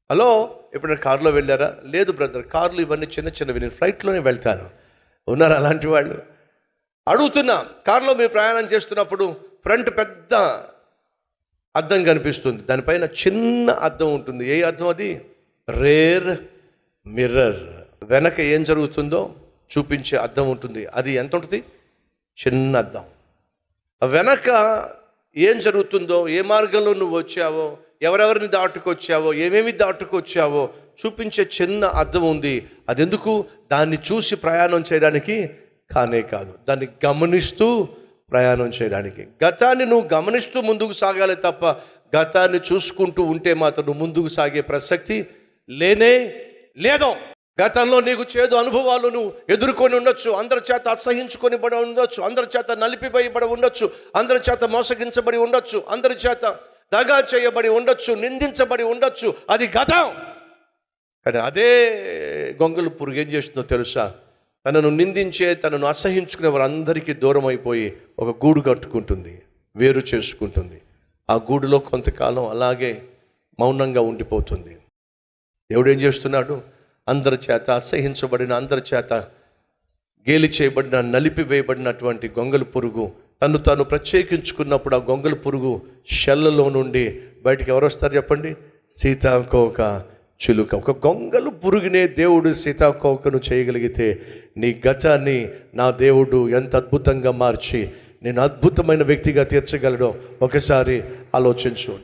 Hello, ఎప్పుడైనా కారులో వెళ్ళారా? లేదు బ్రదర్, కార్లు ఇవన్నీ చిన్న చిన్నవి, నేను ఫ్లైట్లోనే వెళ్తాను. ఉన్నారు అలాంటి వాళ్ళు? అడుగుతున్నా, కారులో మీరు ప్రయాణం చేస్తున్నప్పుడు ఫ్రంట్ పెద్ద అద్దం కనిపిస్తుంది, దానిపైన చిన్న అద్దం ఉంటుంది. ఏ అద్దం అది? Rare mirror. వెనక ఏం జరుగుతుందో చూపించే అద్దం ఉంటుంది. అది ఎంత ఉంటుంది? చిన్న అద్దం. వెనక ఏం జరుగుతుందో, ఏ మార్గంలో నువ్వు వచ్చావో, ఎవరెవరిని దాటుకొచ్చావో, ఏమేమి దాటుకొచ్చావో చూపించే చిన్న అద్దం ఉంది. అదెందుకు? దాన్ని చూసి ప్రయాణం చేయడానికి కానే కాదు, దాన్ని గమనిస్తూ ప్రయాణం చేయడానికి. గతాన్ని నువ్వు గమనిస్తూ ముందుకు సాగాలి తప్ప గతాన్ని చూసుకుంటూ ఉంటే మాత్రం నువ్వు ముందుకు సాగే ప్రసక్తి లేనే లేదు. గతంలో నీకు చేదు అనుభవాలు నువ్వు ఎదుర్కొని ఉండొచ్చు, అందరి చేత అసహించుకొని పడి ఉండొచ్చు, అందరి చేత నలిపివేయబడి ఉండొచ్చు, అందరి చేత మోసగించబడి ఉండొచ్చు, అందరి చేత దగా చేయబడి ఉండొచ్చు, నిందించబడి ఉండొచ్చు. అది గతం. కానీ అదే గొంగళి పురుగు ఏం చేస్తుందో తెలుసా? తనను నిందించే, తనను అసహించుకునే వారందరికీ దూరం అయిపోయి ఒక గూడు కట్టుకుంటుంది, వేరు చేసుకుంటుంది. ఆ గూడులో కొంతకాలం అలాగే మౌనంగా ఉండిపోతుంది. దేవుడు ఏం చేస్తున్నాడు? అందరి చేత అసహించబడిన, అందరి చేత గేలి చేయబడిన, నలిపివేయబడినటువంటి గొంగళి పురుగు తను తాను ప్రత్యేకించుకున్నప్పుడు ఆ గొంగళి పురుగు షెల్లలో నుండి బయటికి ఎవరు వస్తారు చెప్పండి? సీతాకోక చిలుక. ఒక గొంగళి పురుగునే దేవుడు సీతాకోకను చేయగలిగితే నీ గతాన్ని నా దేవుడు ఎంత అద్భుతంగా మార్చి నేను అద్భుతమైన వ్యక్తిగా తీర్చగలడో ఒకసారి ఆలోచించు.